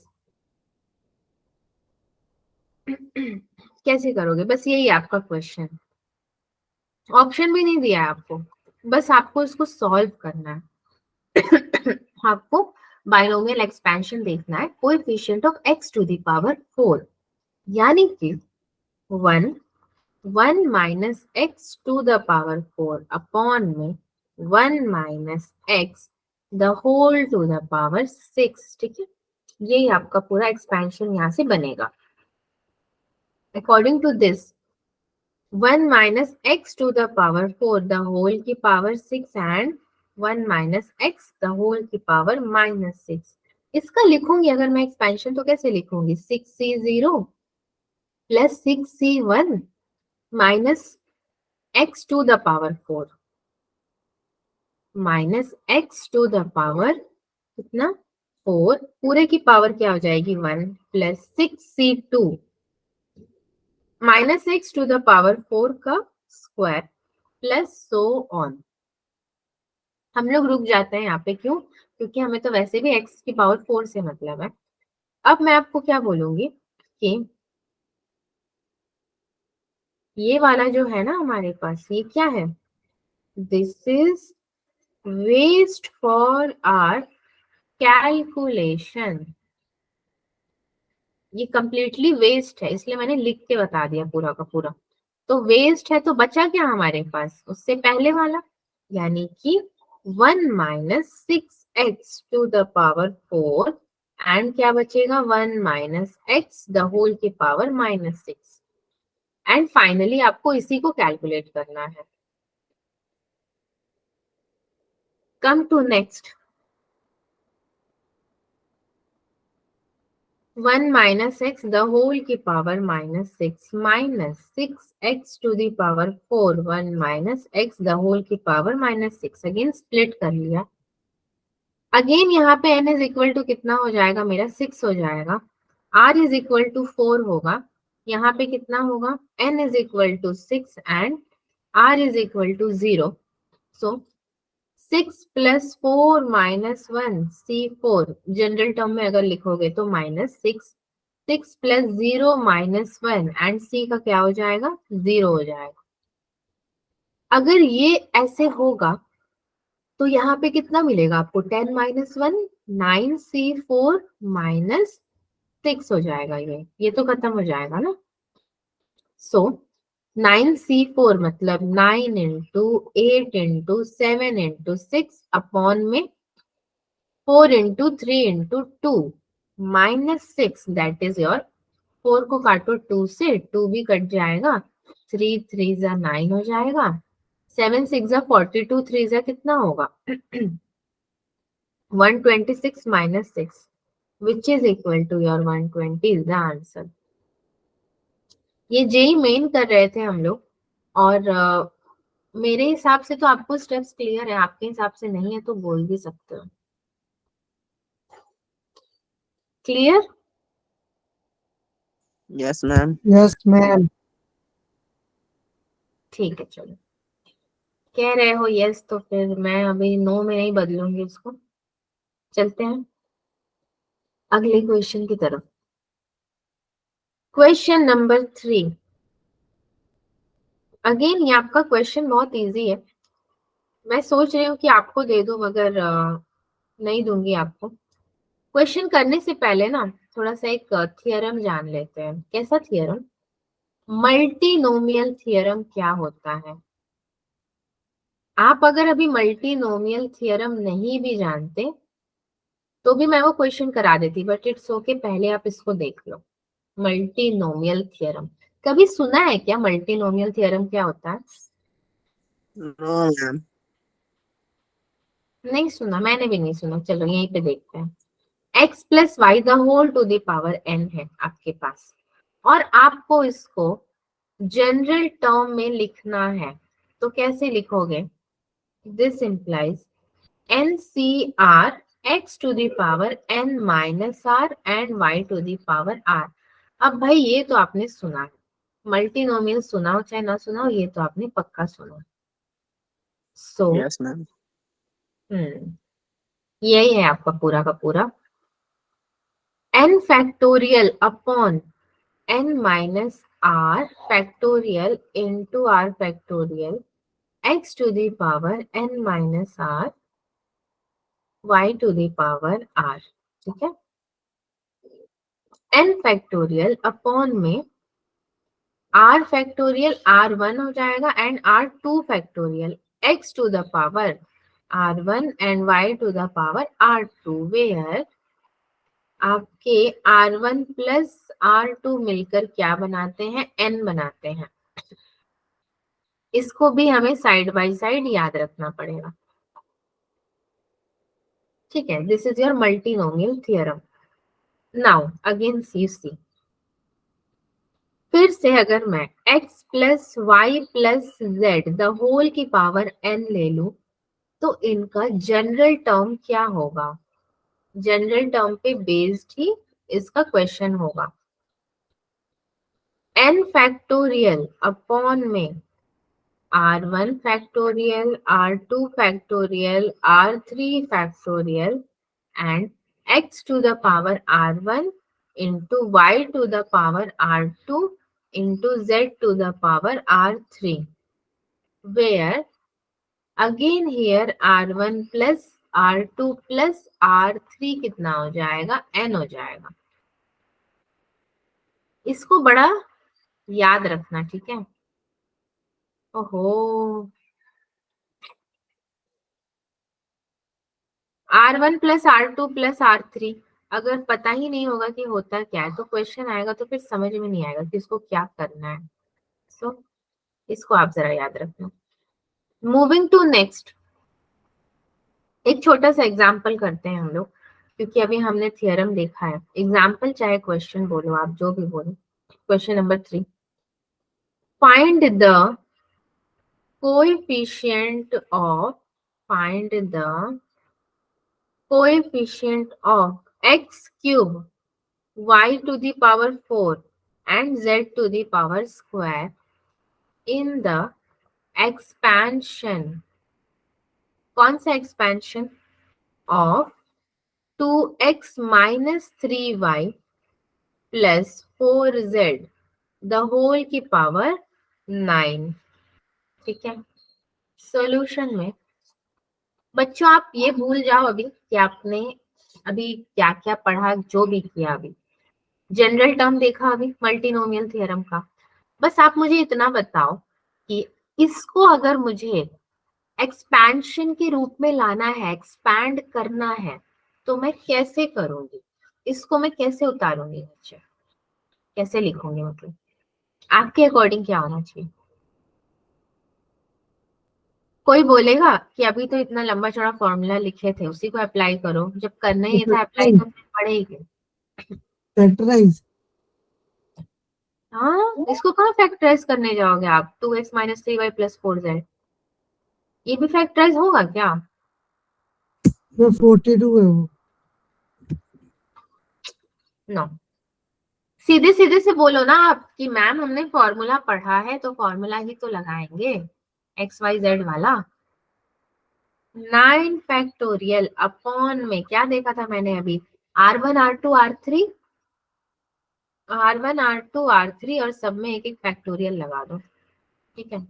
कैसे करोगे, बस यही आपका क्वेश्चन, ऑप्शन भी नहीं दिया है आपको, बस आपको इसको सॉल्व करना है। आपको बाइनोमियल एक्सपेंशन देखना है, coefficient of x to the power 4, यानी कि 1 1 minus x to the power 4 upon में 1 minus x the whole to the power 6, ठीक है, यही आपका पूरा एक्सपेंशन यहाँ से बनेगा। According to this 1 minus x to the power 4 the whole की power 6 and 1 minus x the whole की पावर -6, इसका लिखूंगी अगर मैं एक्सपेंशन तो कैसे लिखूंगी, 6c0 plus 6c1 minus x to the power 4 minus x to the power कितना 4, पूरे की पावर क्या हो जाएगी 1 plus 6c2 minus x to the power 4 का स्क्वायर प्लस सो ऑन। हम लोग रुक जाते हैं यहाँ पे, क्यों? क्योंकि हमें तो वैसे भी x की पावर 4 से मतलब है। अब मैं आपको क्या बोलूंगी कि ये वाला जो है ना हमारे पास, ये क्या है? This is waste for our calculation. ये कंप्लीटली वेस्ट है, इसलिए मैंने लिख के बता दिया पूरा का पूरा। तो वेस्ट है तो बचा क्या हमारे पास उससे पहले वाला, यानी कि 1 minus 6x to the power 4 and क्या बचेगा 1 माइनस x द होल की पावर माइनस 6। एंड फाइनली आपको इसी को कैलकुलेट करना है। Come to next, 1 minus x the whole की power minus 6 minus 6x to the power 4 1 minus x the whole की पावर माइनस 6। अगेन स्प्लिट कर लिया। अगेन यहाँ पे n इज इक्वल टू कितना हो जाएगा मेरा 6 हो जाएगा। r इज इक्वल टू 4 होगा। यहाँ पे कितना होगा n is equal to 6 and r is equal to 0। So 6 plus 4 minus 1 C4 general term में अगर लिखोगे तो minus 6, 6 plus 0 minus 1 and C का क्या हो जाएगा 0 हो जाएगा। अगर ये ऐसे होगा तो यहाँ पे कितना मिलेगा आपको 10 माइनस 1 9C4 माइनस 6 हो जाएगा। ये तो खत्म हो जाएगा ना। सो 9C4 मतलब 9 इंटू 8 इंटू 7 इंटू 6 अपॉन में 4 into 3 into 2 minus 6 that is your 4 को काटो 2 से 2 भी कट जाएगा 3 3 जा 9 हो जाएगा 7 6 जा 42 3 जा कितना होगा 126 minus 6 which is equal to your 120 is the answer। ये जेई मेन कर रहे थे हम लोग और मेरे हिसाब से तो आपको स्टेप्स क्लियर है, आपके हिसाब से नहीं है तो बोल भी सकते हो। Clear? Yes ma'am. Yes ma'am. ठीक है चलो, कह रहे हो यस तो फिर मैं अभी नो में नहीं बदलूंगी उसको। चलते हैं अगले क्वेश्चन की तरफ। Question number 3। अगेन ये आपका क्वेश्चन बहुत इजी है। मैं सोच रही हूँ कि आपको दे दूं मगर नहीं दूंगी आपको। क्वेश्चन करने से पहले ना थोड़ा सा एक थियरम जान लेते हैं। कैसा थियरम? मल्टीनोमियल थियरम क्या होता है? आप अगर अभी मल्टीनोमियल थियरम नहीं भी जानते तो भी मैं वो क्वेश्चन करा देती, बट इट्स ओके, पहले आप इसको देख लो। मल्टीनोमियल थियरम कभी सुना है क्या? मल्टीनोमियल थियरम क्या होता है? No ma'am. नहीं सुना, मैंने भी नहीं सुना। चलो यहीं पे देखते हैं। x plus y the whole to the power n है आपके पास और आपको इसको जनरल टर्म में लिखना है। तो कैसे लिखोगे? This implies n c r x to the power n minus r and y to the power r। अब भाई ये तो आपने सुना है, मल्टीनोमियल सुना हो चाहे ना सुना हो, ये तो आपने पक्का सुना। So yes ma'am. यही है आपका पूरा का पूरा n factorial upon n minus r factorial into r factorial x to the power n minus r y to the power r। ठीक है, n फैक्टोरियल अपॉन में r फैक्टोरियल r1 हो जाएगा and r2 factorial x to the power r1 and y to the power r2 where आपके r1 plus r2 मिलकर क्या बनाते हैं? n बनाते हैं। इसको भी हमें साइड बाय साइड याद रखना पड़ेगा। ठीक है, this is your multinomial theorem. Now again see फिर से अगर मैं x plus y plus z the whole की पावर n ले लूं तो इनका जनरल टर्म क्या होगा? जनरल टर्म पे बेस्ड ही इसका क्वेश्चन होगा। n फैक्टोरियल अपॉन में r1 factorial, r2 factorial, r3 factorial and x to the power r1 into y to the power r2 into z to the power r3, where again here r1 plus r2 plus r3 कितना हो जाएगा? n हो जाएगा। इसको बड़ा याद रखना, ठीक है? ओहो, r1 प्लस r2 प्लस r3 अगर पता ही नहीं होगा कि होता क्या है तो क्वेश्चन आएगा तो फिर समझ में नहीं आएगा कि इसको क्या करना है। सो इसको आप जरा याद रखना। मूविंग टू नेक्स्ट, एक छोटा सा एग्जाम्पल करते हैं हम लोग, क्योंकि अभी हमने थियरम देखा है। एग्जाम्पल चाहे क्वेश्चन बोलो, आप जो भी बोलो। Question number 3, find the coefficient of x cube y to the power 4 and z to the power square in the expansion, कौन सा expansion? Of 2x minus 3y plus 4z the whole की power 9। ठीक है, solution में बच्चों आप ये भूल जाओ अभी कि आपने अभी क्या क्या पढ़ा, जो भी किया अभी। जनरल टर्म देखा अभी मल्टीनोमियल थ्योरम का। बस आप मुझे इतना बताओ कि इसको अगर मुझे एक्सपेंशन के रूप में लाना है, एक्सपैंड करना है, तो मैं कैसे करूंगी? इसको मैं कैसे उतारूंगी नीचे, कैसे लिखूंगी? मतलब आपके अकॉर्डिंग क्या होना चाहिए? कोई बोलेगा कि अभी तो इतना लंबा चौड़ा फॉर्मूला लिखे थे, उसी को अप्लाई करो। जब करना ही था अप्लाई तो फिर पढ़ेगी। फैक्टराइज। हाँ, इसको कहाँ फैक्टराइज करने जाओगे आप? 2x minus 3y plus 4z, ये भी फैक्टराइज होगा क्या? वो 42 है वो। नो, सीधे सीधे से बोलो ना आप कि मैम हमने फॉर्मूला पढ़ा है तो फॉर्मूला ही तो लगाएंगे, एक्स वाई जेड वाला। 9 फैक्टोरियल अपॉन में क्या देखा था मैंने अभी? r1 r2 r3, r1 r2 r3 और सब में एक एक फैक्टोरियल लगा दो। ठीक है,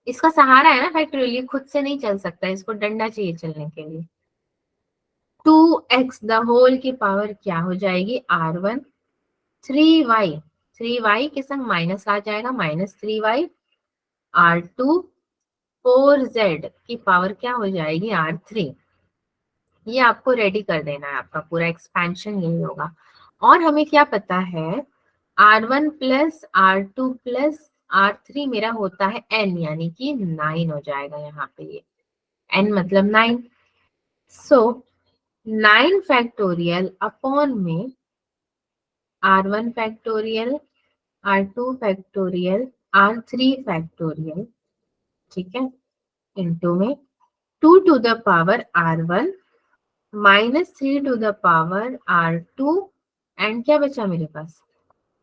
इसका सहारा है ना फैक्टोरियल, ये खुद से नहीं चल सकता, इसको डंडा चाहिए चलने के लिए। 2x द होल की पावर क्या हो जाएगी? r1, 3y के संग माइनस आ जाएगा, माइनस 3y, r2, 4z की पावर क्या हो जाएगी? r3। ये आपको रेडी कर देना है, आपका पूरा एक्सपेंशन यही होगा। और हमें क्या पता है? r1 प्लस r2 प्लस r3 मेरा होता है n, यानी कि 9 हो जाएगा यहाँ पे। ये n मतलब 9। सो 9 फैक्टोरियल अपॉन में r1 factorial, r2 factorial, r3 factorial, ठीक है, इंटू में 2 to the power r1 minus 3 to the power r2 and क्या बचा मेरे पास?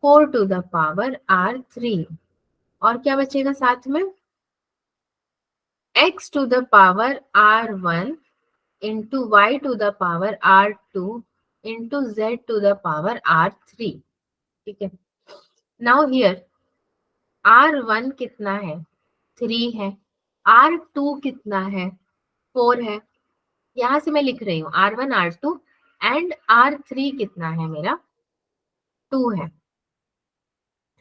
4 टू द पावर r3। और क्या बचेगा साथ में? x to the power r1 into y to the power r2 into z to the power r3। ठीक है, नाउ हियर r1 कितना है? 3 है। r2 कितना है? 4 है। यहां से मैं लिख रही हूँ r1 r2 एंड r3 कितना है मेरा? 2 है।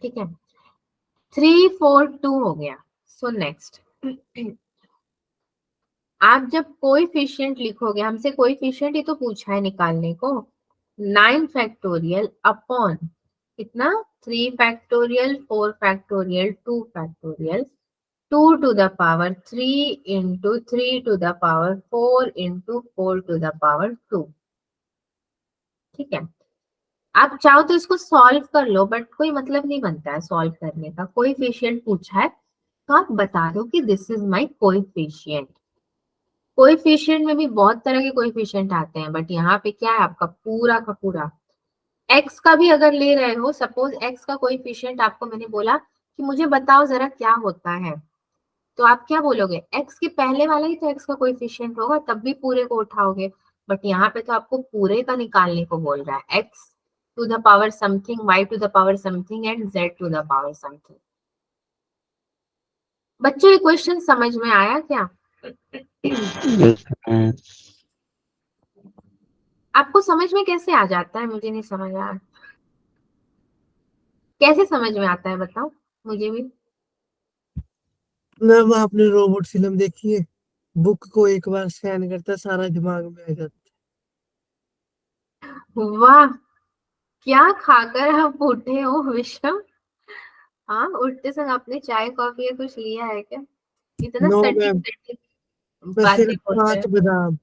ठीक है, 3 4 2 हो गया। सो नेक्स्ट आप जब कोएफिशिएंट लिखोगे, हमसे कोएफिशिएंट ही तो पूछा है निकालने को। 9 फैक्टोरियल अपॉन कितना? 3 factorial, 4 factorial, 2 factorial, 2 to the power 3 into 3 to the power 4 into 4 to the power 2। ठीक है, आप चाहो तो इसको सॉल्व कर लो, बट कोई मतलब नहीं बनता है सॉल्व करने का। कोएफिशिएंट पूछा है तो आप बता दो कि this is my coefficient. Coefficient में भी बहुत तरह के कोएफिशिएंट आते हैं, बट यहाँ पे क्या है, आपका पूरा का पूरा एक्स का भी अगर ले रहे हो, सपोज एक्स का कोएफिशिएंट आपको मैंने बोला कि मुझे बताओ जरा क्या होता है, तो आप क्या बोलोगे, एक्स के पहले वाला ही तो एक्स का कोएफिशिएंट होगा, तब भी पूरे को उठाओगे। बट यहाँ पे तो आपको पूरे का निकालने को बोल रहा है, x to the power something, y to the power something and z to the power something. बच्चों ये क्वेश्चन समझ में आया क्या? Yes, ma'am. आपको समझ में कैसे आ जाता है, मुझे नहीं समझ आया। कैसे समझ में आता है बताओ मुझे भी। मैम आपने रोबोट फिल्म देखी है? बुक को एक बार स्कैन करता है, सारा दिमाग में आ जाता वाह, क्या खाकर आप उठे हो विषम? हाँ, उठते समय आपने चाय कॉफी या कुछ लिया है क्या? है। इतना नो सटीक मैम, सटीक मैं बातें सिर्फ बोलते हैं। 5 बादाम।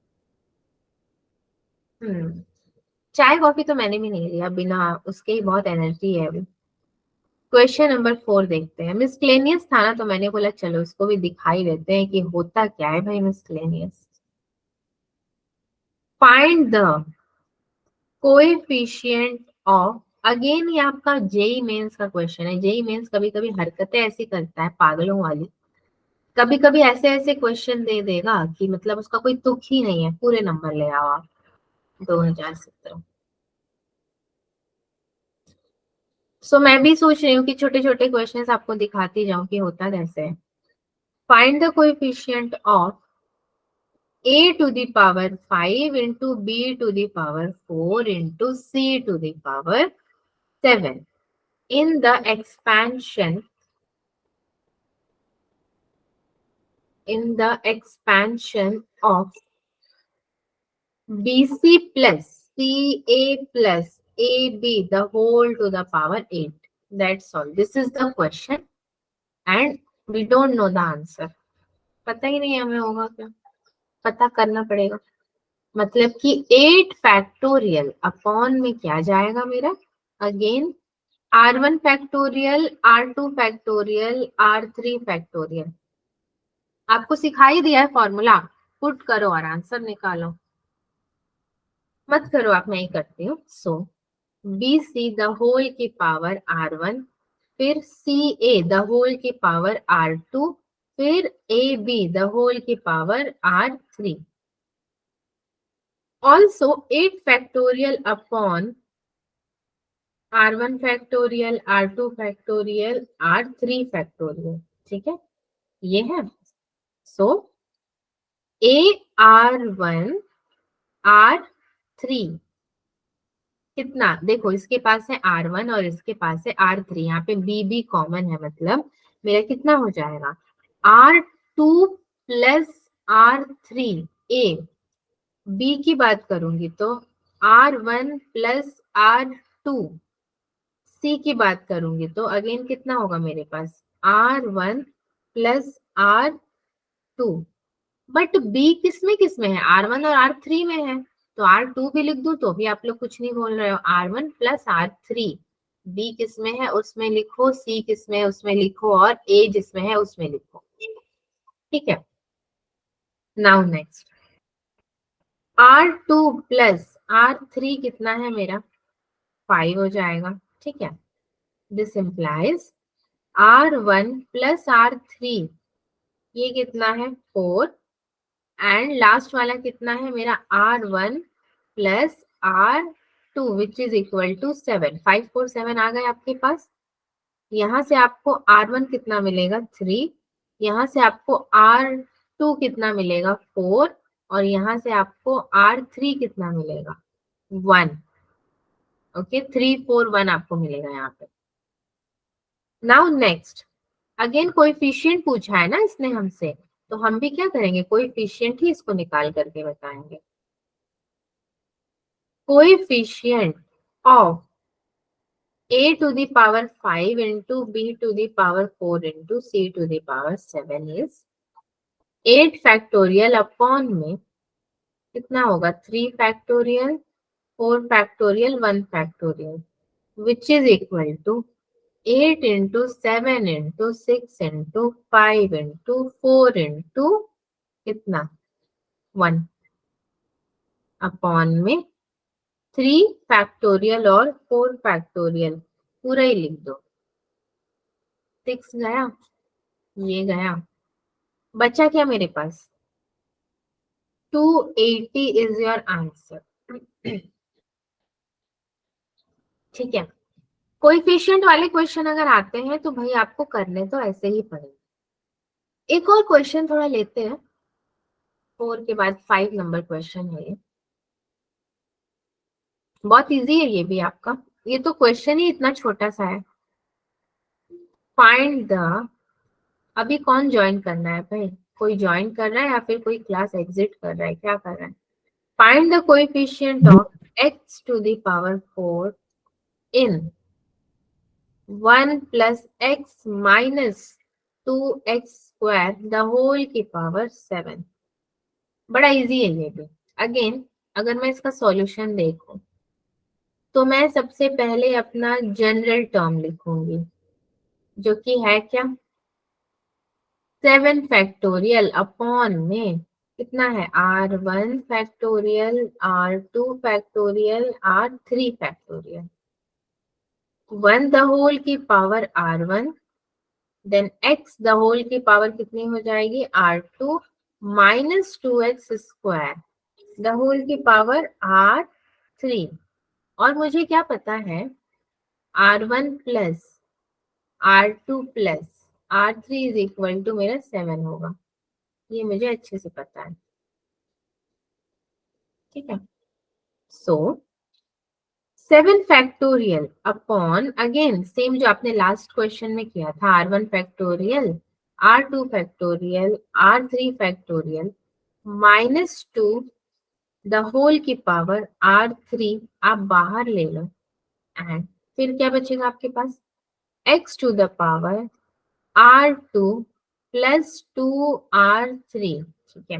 चाय कॉफी तो मैंने भी नहीं लिया, बिना उसके ही बहुत एनर्जी है अभी। क्वेश्चन नंबर 4 देखते हैं। मिसक्लेनियस था ना, तो मैंने बोला चलो इसको भी दिखाई देते हैं कि होता क्या है भाई miscellaneous. Find the coefficient of, again ये आपका जेई मेंस का क्वेश्चन है। जेई मेंस कभी कभी हरकतें ऐसी करता है पागलों वाली, कभी कभी ऐसे ऐसे क्वेश्चन दे देगा कि मतलब उसका कोई तुक ही नहीं है, पूरे नंबर ले आओ आप। 2017। सो मैं भी सोच रही हूँ कि छोटे छोटे क्वेश्चंस आपको दिखाती जाऊं कि होता कैसे है। Find the coefficient of a to the power 5 into b to the power 4 into c to the power 7 in the expansion of bc plus ca plus ab the whole to the power 8. That's all. This is the question and we don't know the answer. पता ही नहीं हमें होगा क्या, पता करना पड़ेगा। मतलब कि 8 फैक्टोरियल अपॉन में क्या जाएगा मेरा, again R1 factorial, R2 factorial, R3 factorial. आपको सिखाई दिया है फॉर्मूला, पुट करो और आंसर निकालो। मत करो आप, मैं ही करती हूँ। सो बी सी द होल की पावर R1, फिर सी ए द होल की पावर R2, फिर ए बी द होल की power R3। Also 8 factorial upon R1 factorial, R2 factorial, R3 factorial. ठीक है, ये है। सो ए R1 R3 कितना, देखो इसके पास है R1 और इसके पास है R3, यहाँ पे बी भी कॉमन है, मतलब मेरा कितना हो जाएगा, R2 प्लस R3 ए। बी की बात करूंगी तो R1 प्लस R2। सी की बात करूंगी तो अगेन कितना होगा मेरे पास, R1 plus R2। But B किस में है, R1 और R3 में है, तो R2 भी लिख दूं तो भी आप लोग कुछ नहीं बोल रहे हो। R1 प्लस R3, बी किसमें है उसमें लिखो, सी किसमें है उसमें लिखो, और ए जिसमें है उसमें लिखो। ठीक है, नाउ नेक्स्ट R2 प्लस R3 कितना है मेरा, 5 हो जाएगा। ठीक है, this implies R1 plus R3 ये कितना है, 4, एंड लास्ट वाला कितना है मेरा, R1 plus R2 which is equal to 7। 5 4 7 आ गए आपके पास। यहाँ से आपको R1 कितना मिलेगा, 3, यहाँ से आपको R2 कितना मिलेगा, 4, और यहाँ से आपको R3 कितना मिलेगा, 1। ओके, 3 4 1 आपको मिलेगा यहाँ पे। नाउ नेक्स्ट, अगेन कोएफिशिएंट पूछा है ना इसने हमसे, तो हम भी क्या करेंगे, कोएफिशिएंट ही इसको निकाल करके बताएंगे। Coefficient of a to the power 5 into b to the power 4 into c to the power 7 is 8 factorial upon में कितना होगा, 3 factorial, 4 factorial 1 factorial which is equal to 8 into 7 into 6 into 5 into 4 into कितना 1 upon में 3 factorial और 4 factorial पूरा ही लिख दो। 6 गया, ये गया, बचा क्या मेरे पास 280 इज योर आंसर। ठीक है, कोएफिशिएंट वाले क्वेश्चन अगर आते हैं तो भाई आपको करने तो ऐसे ही पड़ेंगे। एक और क्वेश्चन थोड़ा लेते हैं, 4 के बाद 5 नंबर क्वेश्चन है ये, बहुत इजी है ये भी आपका। ये तो क्वेश्चन ही इतना छोटा सा है। फाइंड द, अभी कौन ज्वाइन करना है भाई, कोई ज्वाइन कर रहा है या फिर कोई क्लास एग्जिट कर रहा है, क्या कर रहा है? Find the coefficient of x to the power 4 in 1 plus x minus 2x square the whole की पावर 7। बड़ा इजी है ये भी। अगेन अगर मैं इसका सॉल्यूशन देखूं तो मैं सबसे पहले अपना जनरल टर्म लिखूंगी जो कि है क्या 7 फैक्टोरियल अपॉन में कितना है r1 factorial r2 factorial r3 factorial 1 the whole की power r1 then x the whole की पावर कितनी हो जाएगी r2 minus 2x square the whole की पावर r3। और मुझे क्या पता है r1 प्लस r2 प्लस r3 इज इक्वल टू मेरा 7 होगा, ये मुझे अच्छे से पता है। ठीक है, so 7 factorial upon again same जो आपने लास्ट क्वेश्चन में किया था r1 factorial r2 factorial r3 factorial minus 2 the whole की पावर r3 आप बाहर ले लो एंड फिर क्या बचेगा आपके पास x to the power r2 plus 2r3। ठीक है,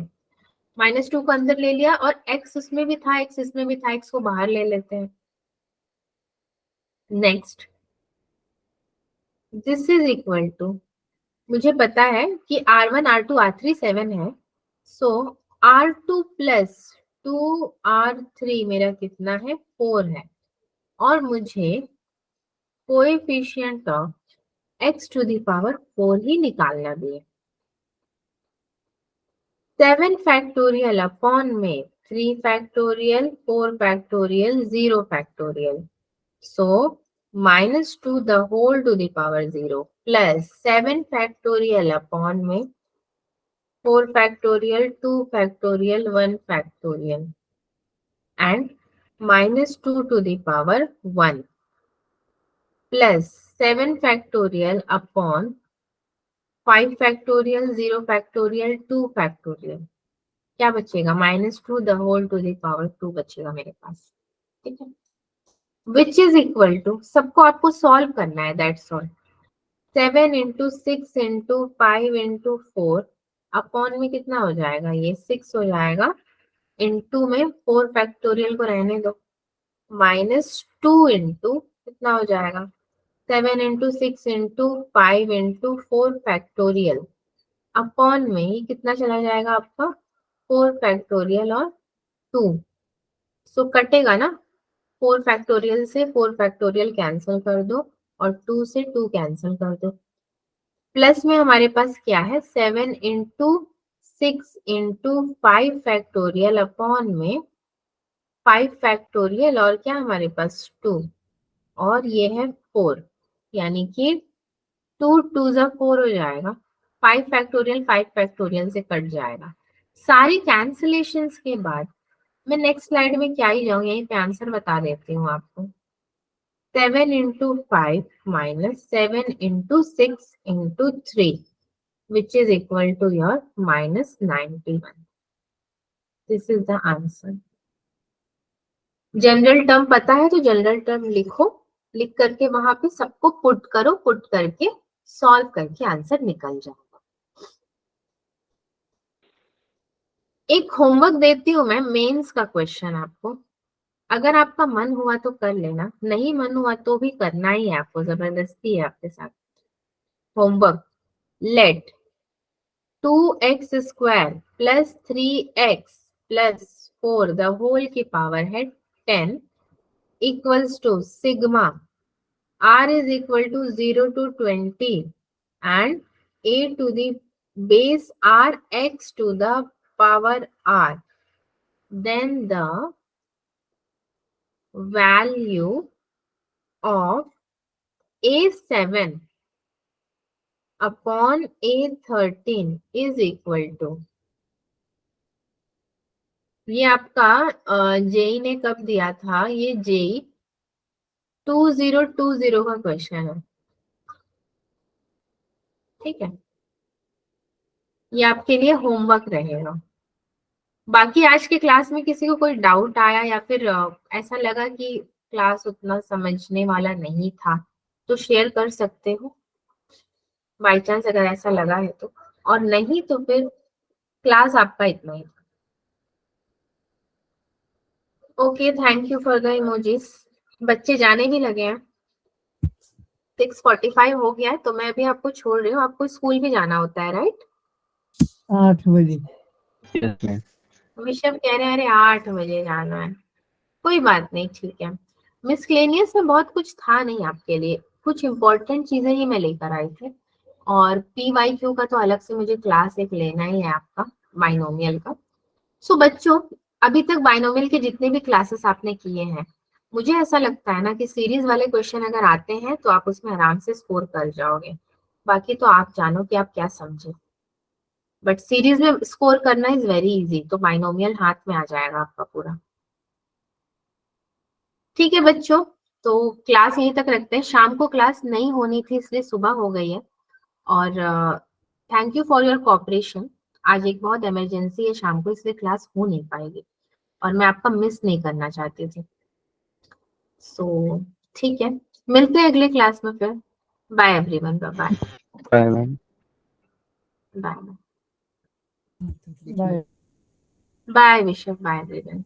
-2 को अंदर ले लिया और x उसमें भी था, x इसमें भी था, x को बाहर ले लेते हैं। Next this is equal to, मुझे पता है कि r1 r2 r3 7 है, सो r2 प्लस 2r3 मेरा कितना है 4 है और मुझे coefficient of x to the power 4 ही निकालना भी है। 7 फैक्टोरियल अपॉन में 3 factorial 4 factorial 0 factorial, so -2 the whole to the power 0 plus 7 factorial upon में 4 factorial 2 factorial 1 factorial and -2 to the power 1 plus 7 factorial upon 5 factorial 0 factorial 2 factorial, क्या बचेगा -2 the whole to the power 2 बचेगा मेरे पास। ठीक है, विच is equal to, सबको आपको solve करना है, that's all. 7 into 6 into 5 into 4 upon में कितना हो जाएगा, ये 6 हो जाएगा, इंटू में 4 फैक्टोरियल को रहने दो, -2 इंटू कितना हो जाएगा 7 into 6 into 5 into 4 factorial upon में ये कितना चला जाएगा आपका 4 फैक्टोरियल और 2, सो कटेगा ना, 4 फैक्टोरियल से 4 फैक्टोरियल कैंसिल कर दो और 2 से 2 कैंसिल कर दो। प्लस में हमारे पास क्या है 7 इंटू 6 इंटू 5 फैक्टोरियल अपॉन में 5 फैक्टोरियल और क्या हमारे पास 2 और ये है 4, यानी कि 2 2 जा 4 हो जाएगा, 5 फैक्टोरियल से कट जाएगा। सारी कैंसिलेशंस के बाद मैं नेक्स्ट स्लाइड में क्या ही जाऊँ, यहीं पे आंसर बता देती हूँ आपको। 7 into 5 minus 7 into 6 into 3 which is equal to your -91. This is the answer. General term पता है तो जनरल टर्म लिखो, लिख करके वहां पे सबको पुट करो, पुट करके सॉल्व करके आंसर निकल जाएगा। एक होमवर्क देती हूँ मैं, मेंस का क्वेश्चन आपको, अगर आपका मन हुआ तो कर लेना, नहीं मन हुआ तो भी करना ही है आपको, जबरदस्ती है आपके साथ। Homework, let 2x² plus 3x plus 4 the whole की पावर है 10 equals to sigma r is equal to 0 to 20 and a to the base r x to the power r, then the value of a7 upon a13 is equal to, ये आपका JEE ने कब दिया था, ये JEE 2020 का question है, ठीक है। ये आपके लिए होमवर्क रहेगा। बाकी आज के क्लास में किसी को कोई डाउट आया या फिर ऐसा लगा कि क्लास उतना समझने वाला नहीं था तो शेयर कर सकते हो, बाई चांस अगर ऐसा लगा है तो, और नहीं तो फिर क्लास आपका इतना ही। Okay, thank you for the emojis. बच्चे जाने भी लगे हैं, 6:45 हो गया है, तो मैं अभी आपको छोड़ रही हूँ। आपको स्कूल भी जाना होता है राइट? 8 बजे। Yes ma'am. विषव कह रहे हैं अरे 8 बजे जाना है, कोई बात नहीं, ठीक है। मिसलेनियस में बहुत कुछ था नहीं आपके लिए, कुछ इंपॉर्टेंट चीजें ही मैं लेकर आई थी, और PYQ का तो अलग से मुझे क्लास एक लेना ही है आपका, बाइनोमियल का। सो बच्चों, अभी तक बाइनोमियल के जितने भी क्लासेस आपने किए हैं, मुझे ऐसा लगता है ना कि सीरीज वाले क्वेश्चन अगर आते हैं तो आप उसमें आराम से स्कोर कर जाओगे। बाकी तो आप जानो कि आप क्या समझे, बट सीरीज में स्कोर करना इज वेरी इजी, तो बाइनोमियल हाथ में आ जाएगा आपका पूरा। ठीक है बच्चों, तो क्लास यहीं तक रखते हैं। शाम को क्लास नहीं होनी थी इसलिए सुबह हो गई है, और thank you for your cooperation. आज एक बहुत इमरजेंसी है शाम को, इसलिए क्लास हो नहीं पाएगी, और मैं आपका मिस नहीं करना चाहती थी। सो ठीक है, मिलते हैं अगले क्लास में फिर। Bye everyone, bye bye bye ma'am. Bye bye. Bye Vishwa, bye everyone.